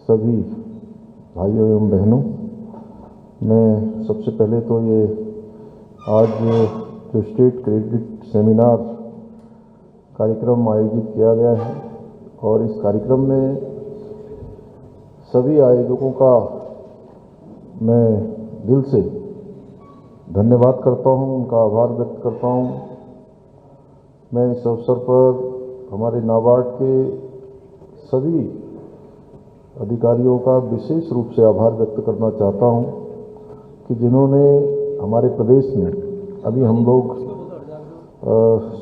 सभी भाइयों एवं बहनों, मैं सबसे पहले तो ये आज जो स्टेट क्रेडिट सेमिनार कार्यक्रम आयोजित किया गया है और इस कार्यक्रम में सभी आयोजकों का मैं दिल से धन्यवाद करता हूं, उनका आभार व्यक्त करता हूं। मैं इस अवसर पर हमारे नाबार्ड के सभी अधिकारियों का विशेष रूप से आभार व्यक्त करना चाहता हूं कि जिन्होंने हमारे प्रदेश में, अभी हम लोग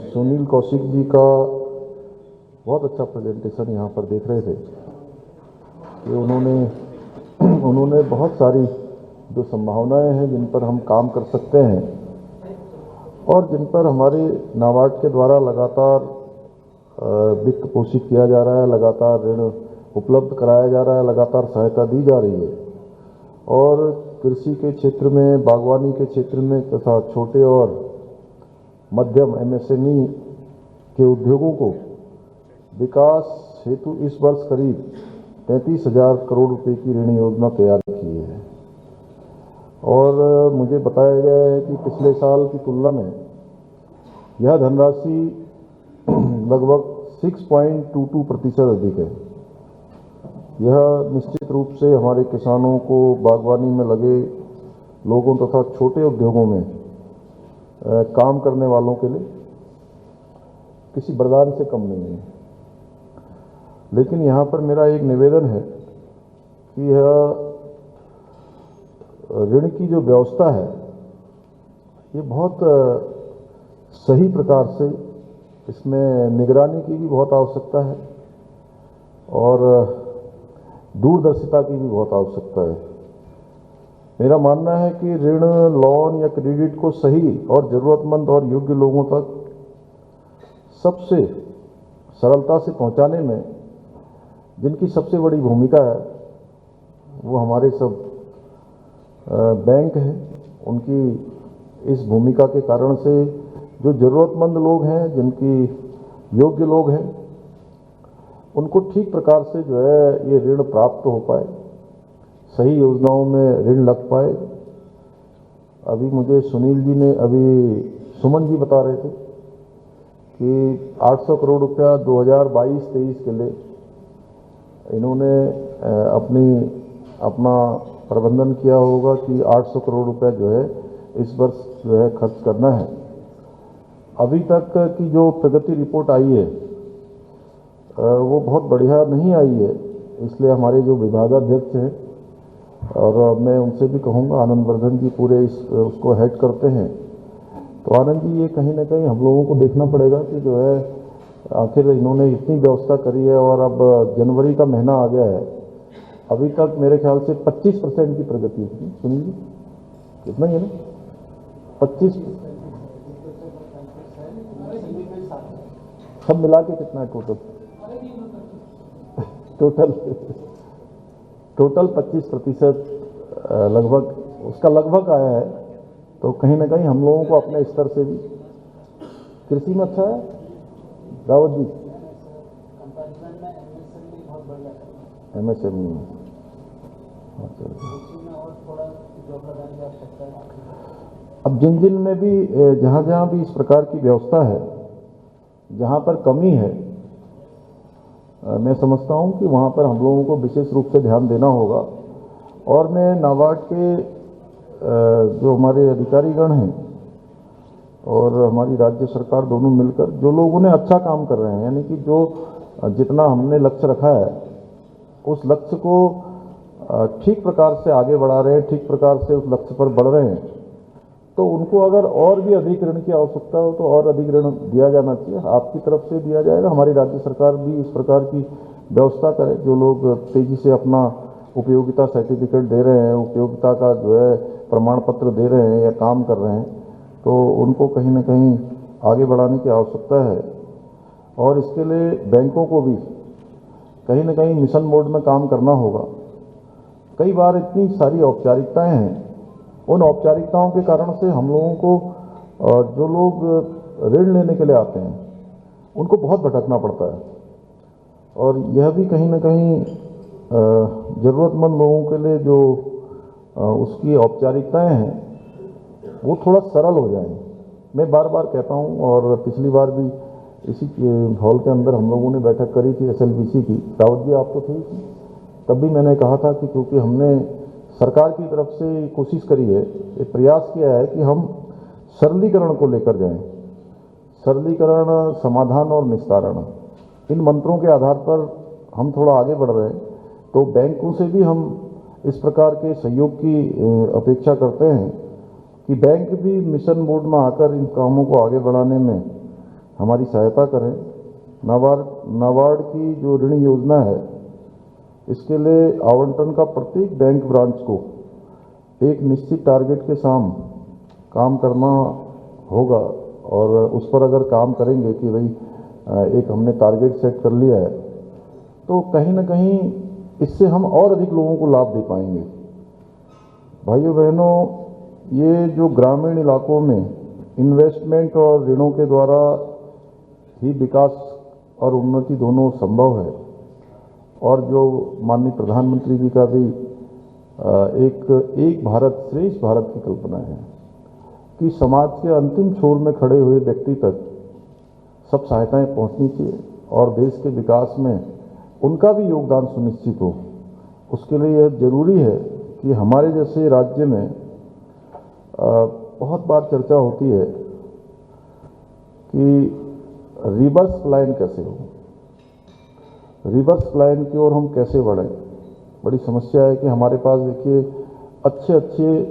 सुनील कौशिक जी का बहुत अच्छा प्रेजेंटेशन यहाँ पर देख रहे थे कि उन्होंने बहुत सारी जो संभावनाएं हैं जिन पर हम काम कर सकते हैं और जिन पर हमारे नाबार्ड के द्वारा लगातार वित्त पोषित किया जा रहा है, लगातार ऋण उपलब्ध कराया जा रहा है, लगातार सहायता दी जा रही है और कृषि के क्षेत्र में, बागवानी के क्षेत्र में तथा छोटे और मध्यम MSME के उद्योगों को विकास हेतु इस वर्ष करीब 33,000 करोड़ रुपए की ऋण योजना तैयार की है और मुझे बताया गया है कि पिछले साल की तुलना में यह धनराशि लगभग 6.22% अधिक है। यह निश्चित रूप से हमारे किसानों को, बागवानी में लगे लोगों तथा छोटे उद्योगों में काम करने वालों के लिए किसी वरदान से कम नहीं है। लेकिन यहाँ पर मेरा एक निवेदन है कि यह ऋण की जो व्यवस्था है ये बहुत सही प्रकार से, इसमें निगरानी की भी बहुत आवश्यकता है और दूरदर्शिता की भी बहुत आवश्यकता है। मेरा मानना है कि ऋण, लोन या क्रेडिट को सही और ज़रूरतमंद और योग्य लोगों तक सबसे सरलता से पहुंचाने में जिनकी सबसे बड़ी भूमिका है वो हमारे सब बैंक हैं। उनकी इस भूमिका के कारण से जो ज़रूरतमंद लोग हैं, जिनकी योग्य लोग हैं, उनको ठीक प्रकार से जो है ये ऋण प्राप्त हो पाए, सही योजनाओं में ऋण लग पाए। अभी मुझे सुनील जी ने, अभी सुमन जी बता रहे थे कि 800 करोड़ रुपया 2022-23 के लिए इन्होंने अपना प्रबंधन किया होगा कि 800 करोड़ रुपया जो है इस वर्ष जो है खर्च करना है। अभी तक की जो प्रगति रिपोर्ट आई है वो बहुत बढ़िया नहीं आई है, इसलिए हमारे जो विभागाध्यक्ष हैं, और मैं उनसे भी कहूँगा, आनंद वर्धन जी पूरे उसको हेड करते हैं, तो आनंद जी ये कहीं ना कहीं हम लोगों को देखना पड़ेगा कि जो है आखिर इन्होंने इतनी व्यवस्था करी है और अब जनवरी का महीना आ गया है, अभी तक मेरे ख्याल से 25% की प्रगति हुई। सुनिए कितना ही है ना, 25 सब मिला के कितना है टोटल 25% लगभग, उसका लगभग आया है। तो कहीं ना कहीं हम लोगों को अपने स्तर से भी कृषि में अच्छा है। रावत जी, MSME में अब जिन में भी जहाँ भी इस प्रकार की व्यवस्था है, जहाँ पर कमी है, मैं समझता हूँ कि वहाँ पर हम लोगों को विशेष रूप से ध्यान देना होगा। और मैं नाबार्ड के जो हमारे अधिकारीगण हैं और हमारी राज्य सरकार दोनों मिलकर जो लोग उन्हें अच्छा काम कर रहे हैं, यानी कि जो जितना हमने लक्ष्य रखा है उस लक्ष्य को ठीक प्रकार से आगे बढ़ा रहे हैं, ठीक प्रकार से उस लक्ष्य पर बढ़ रहे हैं, तो उनको अगर और भी अधिक ऋण की आवश्यकता हो तो और अधिक ऋण दिया जाना चाहिए। आपकी तरफ से दिया जाएगा, हमारी राज्य सरकार भी इस प्रकार की व्यवस्था करे। जो लोग तेजी से अपना उपयोगिता सर्टिफिकेट दे रहे हैं, उपयोगिता का जो है प्रमाण पत्र दे रहे हैं या काम कर रहे हैं, तो उनको कहीं ना कहीं आगे बढ़ाने की आवश्यकता है। और इसके लिए बैंकों को भी कहीं ना कहीं मिशन मोड में काम करना होगा। कई बार इतनी सारी औपचारिकताएं हैं, उन औपचारिकताओं के कारण से हम लोगों को जो लोग ऋण लेने के लिए आते हैं उनको बहुत भटकना पड़ता है। और यह भी कहीं ना कहीं ज़रूरतमंद लोगों के लिए जो उसकी औपचारिकताएं हैं वो थोड़ा सरल हो जाएं। मैं बार बार कहता हूं, और पिछली बार भी इसी हॉल के अंदर हम लोगों ने बैठक करी थी SLBC की, रावत जी आप तो थे, तब भी मैंने कहा था कि क्योंकि हमने सरकार की तरफ से कोशिश करी है, ये प्रयास किया है कि हम सरलीकरण को लेकर जाएं। सरलीकरण, समाधान और निस्तारण, इन मंत्रों के आधार पर हम थोड़ा आगे बढ़ रहे हैं। तो बैंकों से भी हम इस प्रकार के सहयोग की अपेक्षा करते हैं कि बैंक भी मिशन मोड में आकर इन कामों को आगे बढ़ाने में हमारी सहायता करें। नाबार्ड की जो ऋण योजना है, इसके लिए आवंटन का प्रत्येक बैंक ब्रांच को एक निश्चित टारगेट के साथ काम करना होगा, और उस पर अगर काम करेंगे कि भाई एक हमने टारगेट सेट कर लिया है, तो कहीं ना कहीं इससे हम और अधिक लोगों को लाभ दे पाएंगे। भाइयों बहनों, ये जो ग्रामीण इलाकों में इन्वेस्टमेंट और ऋणों के द्वारा ही विकास और उन्नति दोनों संभव है, और जो माननीय प्रधानमंत्री जी का भी एक भारत श्रेष्ठ भारत की कल्पना है कि समाज के अंतिम छोर में खड़े हुए व्यक्ति तक सब सहायताएं पहुंचनी चाहिए और देश के विकास में उनका भी योगदान सुनिश्चित हो। उसके लिए यह जरूरी है कि हमारे जैसे राज्य में बहुत बार चर्चा होती है कि रिवर्स लाइन कैसे हो, रिवर्स लाइन की ओर हम कैसे बढ़ें। बड़ी समस्या है कि हमारे पास देखिए अच्छे अच्छे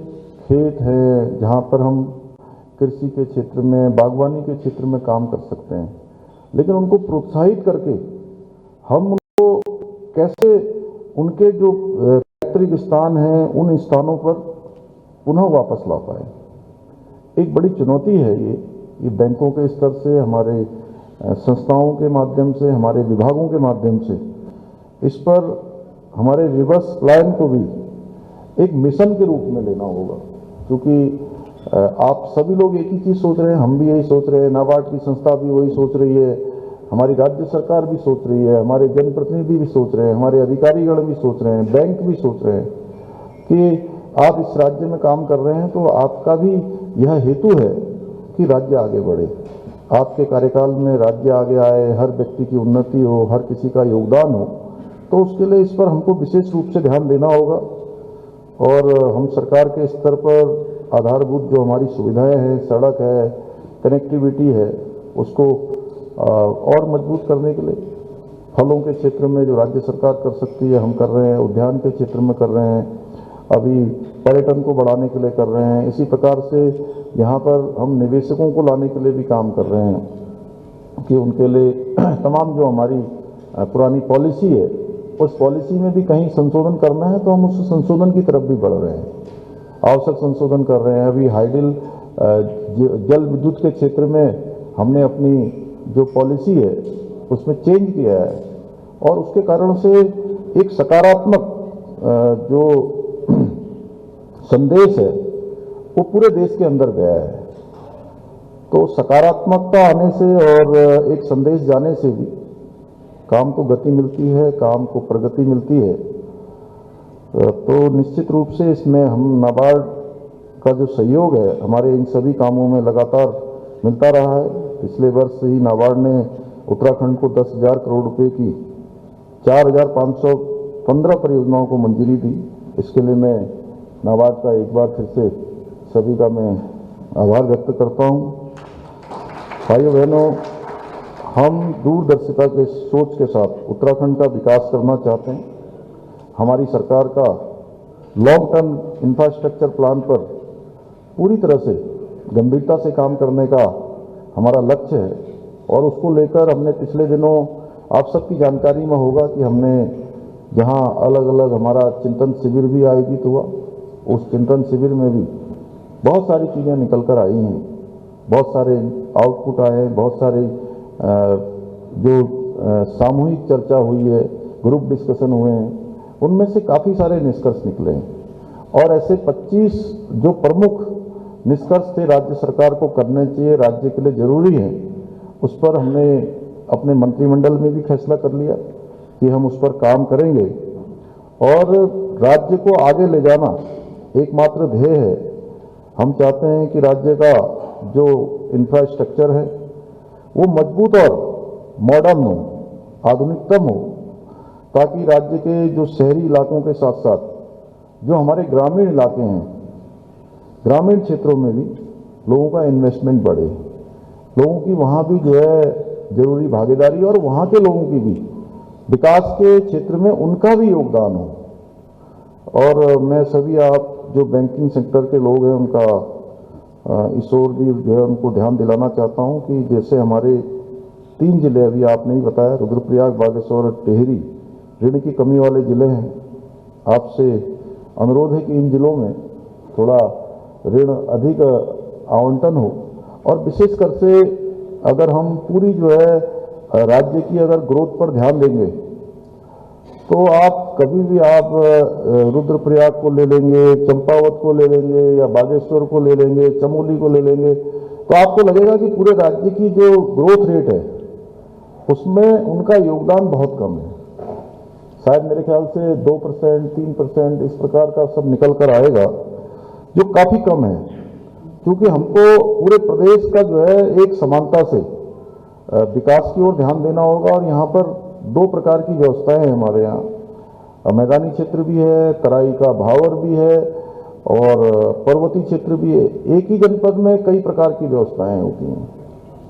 खेत हैं जहाँ पर हम कृषि के क्षेत्र में, बागवानी के क्षेत्र में काम कर सकते हैं, लेकिन उनको प्रोत्साहित करके हम उनको कैसे उनके जो पैतृक स्थान हैं उन स्थानों पर पुनः वापस ला पाए। एक बड़ी चुनौती है ये बैंकों के स्तर से, हमारे संस्थाओं के माध्यम से, हमारे विभागों के माध्यम से इस पर हमारे रिवर्स प्लान को भी एक मिशन के रूप में लेना होगा। क्योंकि आप सभी लोग एक ही चीज़ सोच रहे हैं, हम भी यही सोच रहे हैं, नाबार्ड की संस्था भी वही सोच रही है, हमारी राज्य सरकार भी सोच रही है, हमारे जनप्रतिनिधि भी सोच रहे हैं, हमारे अधिकारीगण भी सोच रहे हैं, बैंक भी सोच रहे हैं कि आप इस राज्य में काम कर रहे हैं तो आपका भी यह हेतु है कि राज्य आगे बढ़े, आपके कार्यकाल में राज्य आगे आए, हर व्यक्ति की उन्नति हो, हर किसी का योगदान हो। तो उसके लिए इस पर हमको विशेष रूप से ध्यान देना होगा, और हम सरकार के स्तर पर आधारभूत जो हमारी सुविधाएं हैं, सड़क है, कनेक्टिविटी है, उसको और मजबूत करने के लिए फलों के क्षेत्र में जो राज्य सरकार कर सकती है हम कर रहे हैं, उद्यान के क्षेत्र में कर रहे हैं, अभी पर्यटन को बढ़ाने के लिए कर रहे हैं। इसी प्रकार से यहाँ पर हम निवेशकों को लाने के लिए भी काम कर रहे हैं कि उनके लिए तमाम जो हमारी पुरानी पॉलिसी है उस पॉलिसी में भी कहीं संशोधन करना है तो हम उस संशोधन की तरफ भी बढ़ रहे हैं, आवश्यक संशोधन कर रहे हैं। अभी हाइडल जल विद्युत के क्षेत्र में हमने अपनी जो पॉलिसी है उसमें चेंज किया है, और उसके कारण से एक सकारात्मक जो संदेश है वो पूरे देश के अंदर गया है। तो सकारात्मकता आने से और एक संदेश जाने से भी काम को गति मिलती है, काम को प्रगति मिलती है। तो निश्चित रूप से इसमें हम नाबार्ड का जो सहयोग है हमारे इन सभी कामों में लगातार मिलता रहा है। पिछले वर्ष ही नाबार्ड ने उत्तराखंड को 10,000 करोड़ रुपए की 4,515 परियोजनाओं को मंजूरी दी। इसके लिए मैं नाबार्ड का एक बार फिर से सभी का मैं आभार व्यक्त करता हूं। भाइयों बहनों, हम दूरदर्शिता के सोच के साथ उत्तराखंड का विकास करना चाहते हैं। हमारी सरकार का लॉन्ग टर्म इंफ्रास्ट्रक्चर प्लान पर पूरी तरह से गंभीरता से काम करने का हमारा लक्ष्य है, और उसको लेकर हमने पिछले दिनों, आप सबकी जानकारी में होगा कि हमने जहां अलग अलग हमारा चिंतन शिविर भी आयोजित हुआ, उस चिंतन शिविर में भी बहुत सारी चीज़ें निकल कर आई हैं, बहुत सारे आउटपुट आए हैं, बहुत सारे जो सामूहिक चर्चा हुई है, ग्रुप डिस्कशन हुए हैं, उनमें से काफ़ी सारे निष्कर्ष निकले हैं। और ऐसे 25 जो प्रमुख निष्कर्ष थे राज्य सरकार को करने चाहिए, राज्य के लिए जरूरी है, उस पर हमने अपने मंत्रिमंडल में भी फैसला कर लिया कि हम उस पर काम करेंगे। और राज्य को आगे ले जाना एकमात्र ध्येय है। हम चाहते हैं कि राज्य का जो इंफ्रास्ट्रक्चर है वो मजबूत और मॉडर्न हो, आधुनिकतम हो, ताकि राज्य के जो शहरी इलाकों के साथ साथ जो हमारे ग्रामीण इलाके हैं, ग्रामीण क्षेत्रों में भी लोगों का इन्वेस्टमेंट बढ़े, लोगों की वहाँ भी जो है जरूरी भागीदारी और वहाँ के लोगों की भी विकास के क्षेत्र में उनका भी योगदान हो। और मैं सभी आप जो बैंकिंग सेक्टर के लोग हैं उनका इस ओर भी जो है उनको ध्यान दिलाना चाहता हूं कि जैसे हमारे 3 जिले अभी आपने ही बताया, रुद्रप्रयाग, बागेश्वर और टिहरी ऋण की कमी वाले जिले हैं। आपसे अनुरोध है कि इन जिलों में थोड़ा ऋण अधिक आवंटन हो और विशेषकर से अगर हम पूरी जो है राज्य की अगर ग्रोथ पर ध्यान देंगे तो आप कभी भी आप रुद्रप्रयाग को ले लेंगे, चंपावत को ले लेंगे या बागेश्वर को ले लेंगे, चमोली को ले लेंगे, तो आपको लगेगा कि पूरे राज्य की जो ग्रोथ रेट है उसमें उनका योगदान बहुत कम है। शायद मेरे ख्याल से 2%, 3% इस प्रकार का सब निकल कर आएगा, जो काफी कम है, क्योंकि हमको पूरे प्रदेश का जो है एक समानता से विकास की ओर ध्यान देना होगा। और यहाँ पर 2 प्रकार की व्यवस्थाएं हैं हमारे यहाँ, मैदानी क्षेत्र भी है, तराई का भावर भी है और पर्वतीय क्षेत्र भी है। एक ही जनपद में कई प्रकार की व्यवस्थाएं होती हैं।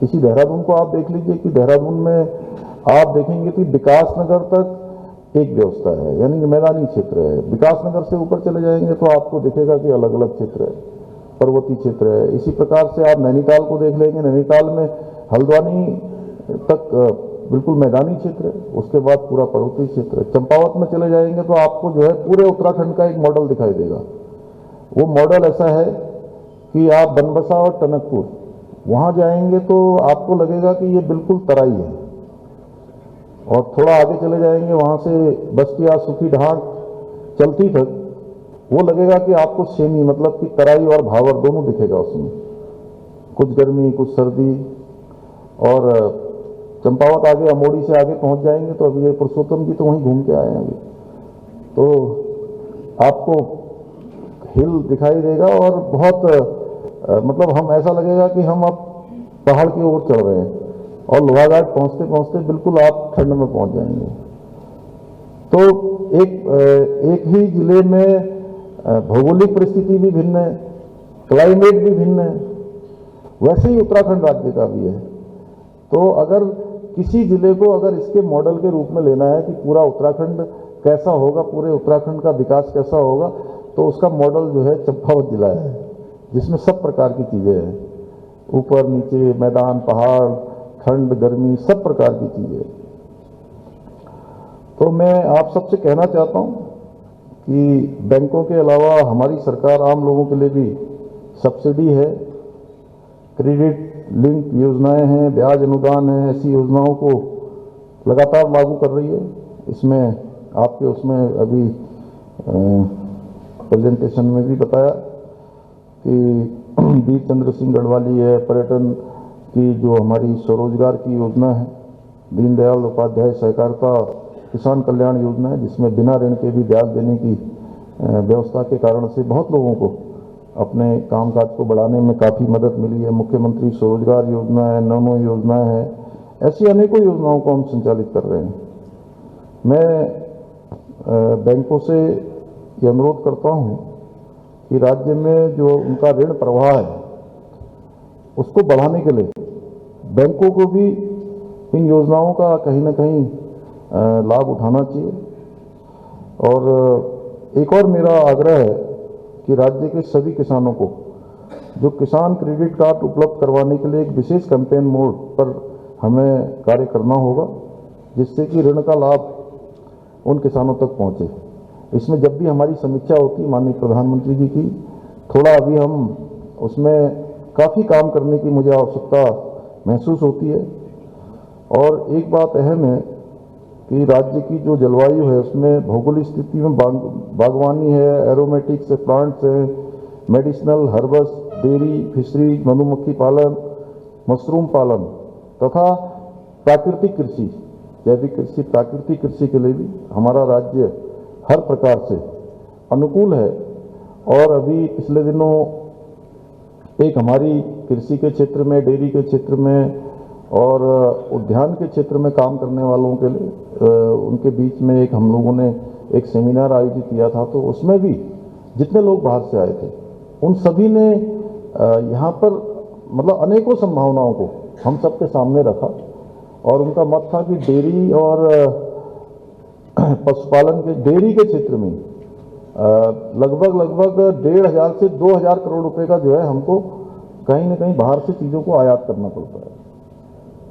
इसी देहरादून को आप देख लीजिए कि देहरादून में आप देखेंगे कि विकासनगर तक एक व्यवस्था है, यानी कि मैदानी क्षेत्र है। विकासनगर से ऊपर चले जाएंगे तो आपको दिखेगा कि अलग अलग क्षेत्र है, पर्वतीय क्षेत्र है। इसी प्रकार से आप नैनीताल को देख लेंगे, नैनीताल में हल्द्वानी तक बिल्कुल मैदानी क्षेत्र है, उसके बाद पूरा पर्वतीय क्षेत्र है। चंपावत में चले जाएंगे तो आपको जो है पूरे उत्तराखंड का एक मॉडल दिखाई देगा। वो मॉडल ऐसा है कि आप बनबसा और टनकपुर वहां जाएंगे तो आपको लगेगा कि ये बिल्कुल तराई है, और थोड़ा आगे चले जाएंगे वहां से बस्तिया, सुखी ढाक, चलती तक वो लगेगा कि आपको सेमी, मतलब कि तराई और भावर दोनों दिखेगा उसमें, कुछ गर्मी कुछ सर्दी। और चंपावत आगे अमोड़ी से आगे पहुंच जाएंगे तो अभी ये पुरुषोत्तम जी तो वहीं घूम के आए हैं अभी, तो आपको हिल दिखाई देगा और बहुत मतलब हम ऐसा लगेगा कि हम अब पहाड़ की ओर चढ़ रहे हैं, और लोहाघाट पहुंचते पहुंचते बिल्कुल आप ठंड में पहुंच जाएंगे। तो एक ही जिले में भौगोलिक परिस्थिति भी भिन्न है, क्लाइमेट भी भिन्न है, वैसे ही उत्तराखंड राज्य का भी है। तो अगर किसी जिले को अगर इसके मॉडल के रूप में लेना है कि पूरा उत्तराखंड कैसा होगा, पूरे उत्तराखंड का विकास कैसा होगा, तो उसका मॉडल जो है चंपावत जिला है, जिसमें सब प्रकार की चीजें हैं, ऊपर नीचे, मैदान, पहाड़, ठंड, गर्मी, सब प्रकार की चीजें। तो मैं आप सबसे कहना चाहता हूं कि बैंकों के अलावा हमारी सरकार आम लोगों के लिए भी सब्सिडी है, क्रेडिट लिंक योजनाएं हैं, ब्याज अनुदान है, ऐसी योजनाओं को लगातार लागू कर रही है। इसमें आपके उसमें अभी प्रेजेंटेशन में भी बताया कि वीर चंद्र सिंह गढ़वाली है, पर्यटन की जो हमारी स्वरोजगार की योजना है, दीनदयाल उपाध्याय सहकारिता किसान कल्याण योजना है, जिसमें बिना ऋण के भी ब्याज देने की व्यवस्था के कारण से बहुत लोगों को अपने कामकाज को बढ़ाने में काफ़ी मदद मिली है। मुख्यमंत्री स्वरोजगार योजना है, नमो योजना है, ऐसी अनेकों योजनाओं को हम संचालित कर रहे हैं। मैं बैंकों से ये अनुरोध करता हूं कि राज्य में जो उनका ऋण प्रवाह है उसको बढ़ाने के लिए बैंकों को भी इन योजनाओं का कहीं ना कहीं लाभ उठाना चाहिए। और एक और मेरा आग्रह है कि राज्य के सभी किसानों को जो किसान क्रेडिट कार्ड उपलब्ध करवाने के लिए एक विशेष कैंपेन मोड पर हमें कार्य करना होगा, जिससे कि ऋण का लाभ उन किसानों तक पहुंचे। इसमें जब भी हमारी समीक्षा होती माननीय प्रधानमंत्री जी की, थोड़ा अभी हम उसमें काफ़ी काम करने की मुझे आवश्यकता महसूस होती है। और एक बात अहम है कि राज्य की जो जलवायु है उसमें भौगोलिक स्थिति में बागवानी है, एरोमेटिक्स प्लांट्स हैं, मेडिसिनल हर्बस, डेयरी, फिशरी, मधुमक्खी पालन, मशरूम पालन तथा प्राकृतिक कृषि, जैविक कृषि, प्राकृतिक कृषि के लिए भी हमारा राज्य हर प्रकार से अनुकूल है। और अभी पिछले दिनों एक हमारी कृषि के क्षेत्र में, डेयरी के क्षेत्र में और उद्यान के क्षेत्र में काम करने वालों के लिए उनके बीच में एक हम लोगों ने एक सेमिनार आयोजित किया था। तो उसमें भी जितने लोग बाहर से आए थे उन सभी ने यहाँ पर मतलब अनेकों संभावनाओं को हम सबके सामने रखा और उनका मत था कि डेयरी और पशुपालन के डेयरी के क्षेत्र में लगभग 1,500 से 2,000 करोड़ रुपए का जो है हमको कहीं ना कहीं बाहर से चीज़ों को आयात करना पड़ता है।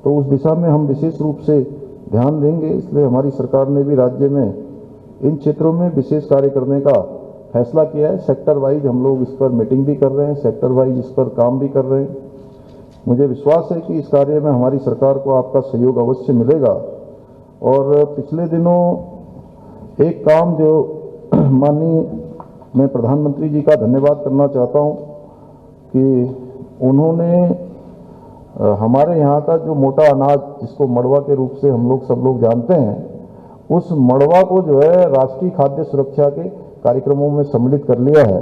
तो उस दिशा में हम विशेष रूप से ध्यान देंगे। इसलिए हमारी सरकार ने भी राज्य में इन क्षेत्रों में विशेष कार्य करने का फैसला किया है। सेक्टर वाइज हम लोग इस पर मीटिंग भी कर रहे हैं, सेक्टर वाइज इस पर काम भी कर रहे हैं। मुझे विश्वास है कि इस कार्य में हमारी सरकार को आपका सहयोग अवश्य मिलेगा। और पिछले दिनों एक काम जो माननीय मैं प्रधानमंत्री जी का धन्यवाद करना चाहता हूं कि उन्होंने हमारे यहाँ का जो मोटा अनाज जिसको मड़वा के रूप से हम लोग सब लोग जानते हैं, उस मड़वा को जो है राष्ट्रीय खाद्य सुरक्षा के कार्यक्रमों में सम्मिलित कर लिया है।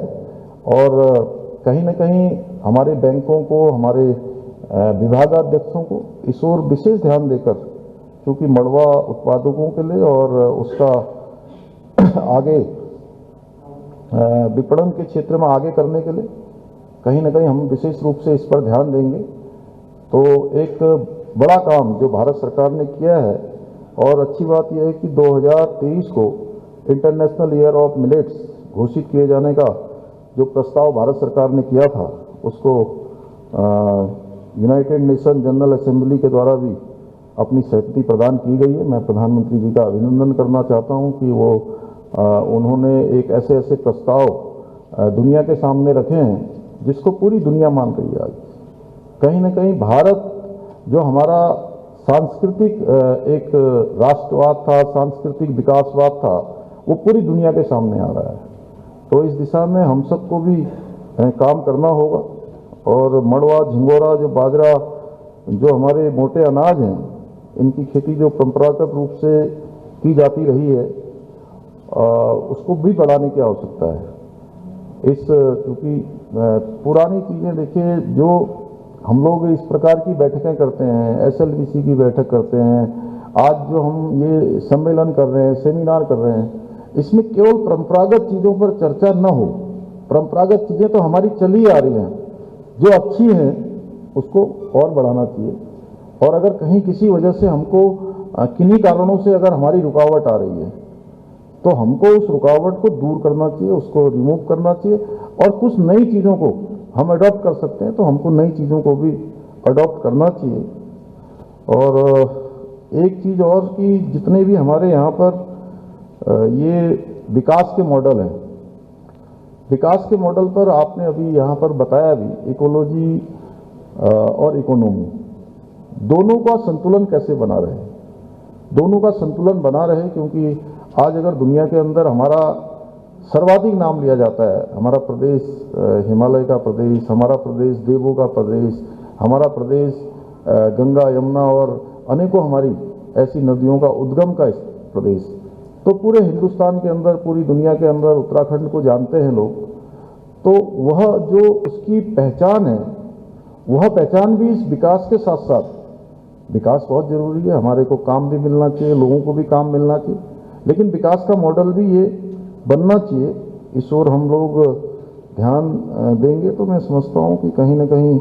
और कहीं न कहीं हमारे बैंकों को, हमारे विभागाध्यक्षों को इस ओर विशेष ध्यान देकर, क्योंकि मड़वा उत्पादकों के लिए और उसका आगे विपणन के क्षेत्र में आगे करने के लिए कहीं न कहीं हम विशेष रूप से इस पर ध्यान देंगे। तो एक बड़ा काम जो भारत सरकार ने किया है। और अच्छी बात यह है कि 2023 को इंटरनेशनल ईयर ऑफ मिलेट्स घोषित किए जाने का जो प्रस्ताव भारत सरकार ने किया था, उसको यूनाइटेड नेशन जनरल असेंबली के द्वारा भी अपनी सहमति प्रदान की गई है। मैं प्रधानमंत्री जी का अभिनंदन करना चाहता हूं कि वो उन्होंने एक ऐसे प्रस्ताव दुनिया के सामने रखे हैं जिसको पूरी दुनिया मान रही है। आज कहीं ना कहीं भारत जो हमारा सांस्कृतिक एक राष्ट्रवाद था, सांस्कृतिक विकासवाद था, वो पूरी दुनिया के सामने आ रहा है। तो इस दिशा में हम सबको भी काम करना होगा। और मड़वा, झिंगोरा, जो बाजरा, जो हमारे मोटे अनाज हैं, इनकी खेती जो परंपरागत रूप से की जाती रही है, उसको भी बढ़ाने की आवश्यकता है। क्योंकि पुरानी चीज़ें देखिए, जो हम लोग इस प्रकार की बैठकें करते हैं, SLBC की बैठक करते हैं, आज जो हम ये सम्मेलन कर रहे हैं, सेमिनार कर रहे हैं, इसमें केवल परंपरागत चीज़ों पर चर्चा न हो। परंपरागत चीज़ें तो हमारी चली आ रही हैं, जो अच्छी हैं उसको और बढ़ाना चाहिए। और अगर कहीं किसी वजह से हमको किन्हीं कारणों से अगर हमारी रुकावट आ रही है, तो हमको उस रुकावट को दूर करना चाहिए, उसको रिमूव करना चाहिए। और कुछ नई चीज़ों को हम अडॉप्ट कर सकते हैं, तो हमको नई चीज़ों को भी अडॉप्ट करना चाहिए। और एक चीज़ और कि जितने भी हमारे यहाँ पर ये विकास के मॉडल हैं, विकास के मॉडल पर आपने अभी यहाँ पर बताया भी, इकोलॉजी और इकोनॉमी, दोनों का संतुलन कैसे बना रहे, दोनों का संतुलन बना रहे। क्योंकि आज अगर दुनिया के अंदर हमारा सर्वाधिक नाम लिया जाता है, हमारा प्रदेश हिमालय का प्रदेश, हमारा प्रदेश देवों का प्रदेश, हमारा प्रदेश गंगा, यमुना और अनेकों हमारी ऐसी नदियों का उद्गम का प्रदेश, तो पूरे हिंदुस्तान के अंदर, पूरी दुनिया के अंदर उत्तराखंड को जानते हैं लोग। तो वह जो उसकी पहचान है, वह पहचान भी इस विकास के साथ साथ, विकास बहुत जरूरी है, हमारे को काम भी मिलना चाहिए, लोगों को भी काम मिलना चाहिए, लेकिन विकास का मॉडल भी ये बनना चाहिए। इस ओर हम लोग ध्यान देंगे तो मैं समझता हूँ कि कहीं ना कहीं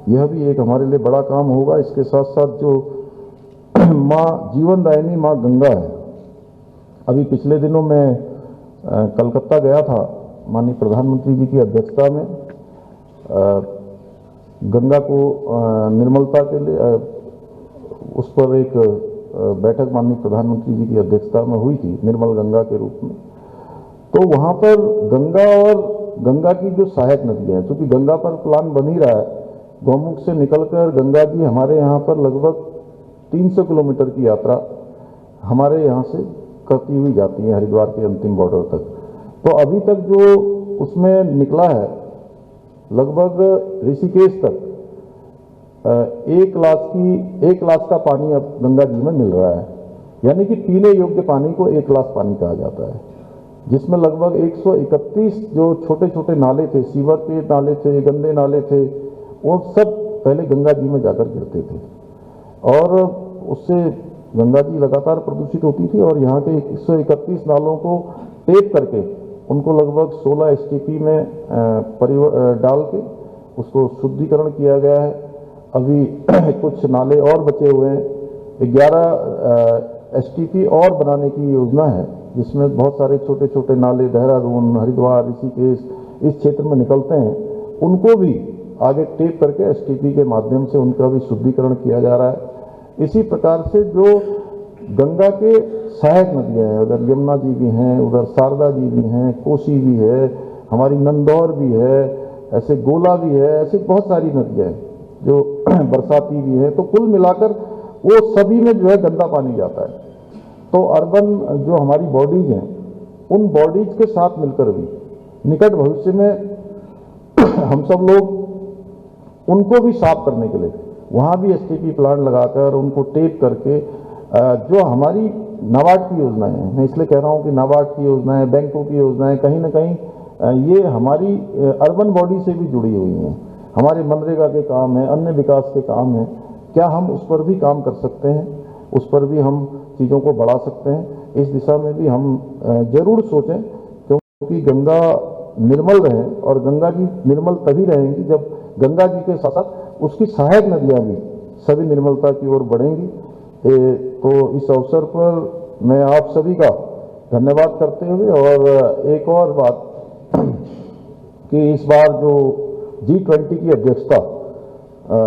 यह भी एक हमारे लिए बड़ा काम होगा। इसके साथ साथ जो माँ जीवनदायिनी माँ गंगा है, अभी पिछले दिनों मैं कलकत्ता गया था माननीय प्रधानमंत्री जी की अध्यक्षता में। गंगा को निर्मलता के लिए उस पर एक बैठक माननीय प्रधानमंत्री जी की अध्यक्षता में हुई थी, निर्मल गंगा के रूप में। तो वहाँ पर गंगा और गंगा की जो सहायक नदियाँ हैं, क्योंकि गंगा पर प्लान बन ही रहा है, गौमुख से निकलकर गंगा जी हमारे यहाँ पर लगभग 300 किलोमीटर की यात्रा हमारे यहाँ से करती हुई जाती है हरिद्वार के अंतिम बॉर्डर तक। तो अभी तक जो उसमें निकला है, लगभग ऋषिकेश तक 1 लाख का पानी अब गंगा जी में मिल रहा है, यानी कि पीने योग्य पानी को 1 लाख पानी कहा जाता है। जिसमें लगभग 131 जो छोटे छोटे नाले थे, सीवर के नाले थे, गंदे नाले थे, वो सब पहले गंगा जी में जाकर गिरते थे और उससे गंगा जी लगातार प्रदूषित होती थी। और यहाँ के 131 नालों को टेप करके उनको लगभग 16 STP में डाल के उसको शुद्धिकरण किया गया है। अभी कुछ नाले और बचे हुए हैं, 11 STP और बनाने की योजना है, जिसमें बहुत सारे छोटे छोटे नाले देहरादून, हरिद्वार, ऋषिकेश इस क्षेत्र में निकलते हैं, उनको भी आगे टेप करके STP के माध्यम से उनका भी शुद्धिकरण किया जा रहा है। इसी प्रकार से जो गंगा के सहायक नदियाँ हैं, उधर यमुना जी भी हैं, उधर शारदा जी भी हैं, कोसी भी है, हमारी नंदौर भी है, ऐसे गोला भी है, ऐसी बहुत सारी नदियाँ हैं जो बरसाती भी है। तो कुल मिलाकर वो सभी में जो है गंदा पानी जाता है। तो अर्बन जो हमारी बॉडीज हैं, उन बॉडीज के साथ मिलकर भी निकट भविष्य में हम सब लोग उनको भी साफ करने के लिए वहाँ भी STP प्लांट लगाकर उनको टेप करके जो हमारी नाबार्ड की योजनाएं हैं, मैं इसलिए कह रहा हूँ कि नाबार्ड की योजनाएं, बैंकों की योजनाएं कहीं ना कहीं ये हमारी अर्बन बॉडी से भी जुड़ी हुई हैं। हमारे मनरेगा के काम है, अन्य विकास के काम है, क्या हम उस पर भी काम कर सकते हैं, उस पर भी हम चीज़ों को बढ़ा सकते हैं। इस दिशा में भी हम जरूर सोचें, क्योंकि गंगा निर्मल रहे और गंगा जी निर्मल तभी रहेंगी जब गंगा जी के साथ साथ उसकी सहायक नदियाँ भी सभी निर्मलता की ओर बढ़ेंगी। तो इस अवसर पर मैं आप सभी का धन्यवाद करते हुए, और एक और बात कि इस बार जो G20 की अध्यक्षता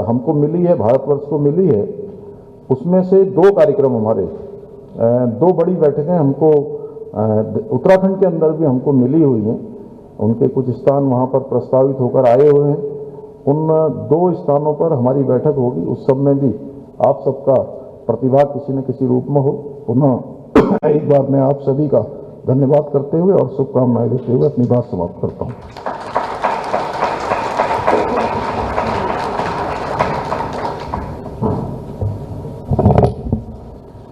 हमको मिली है, भारतवर्ष को मिली है, उसमें से 2 कार्यक्रम हमारे 2 बड़ी बैठकें हमको उत्तराखंड के अंदर भी हमको मिली हुई हैं। उनके कुछ स्थान वहाँ पर प्रस्तावित होकर आए हुए हैं। उन 2 स्थानों पर हमारी बैठक होगी, उस सब में भी आप सबका प्रतिभाग किसी न किसी रूप में हो। पुनः एक बार मैं आप सभी का धन्यवाद करते हुए और शुभकामनाएं देते हुए अपनी बात समाप्त करता हूँ।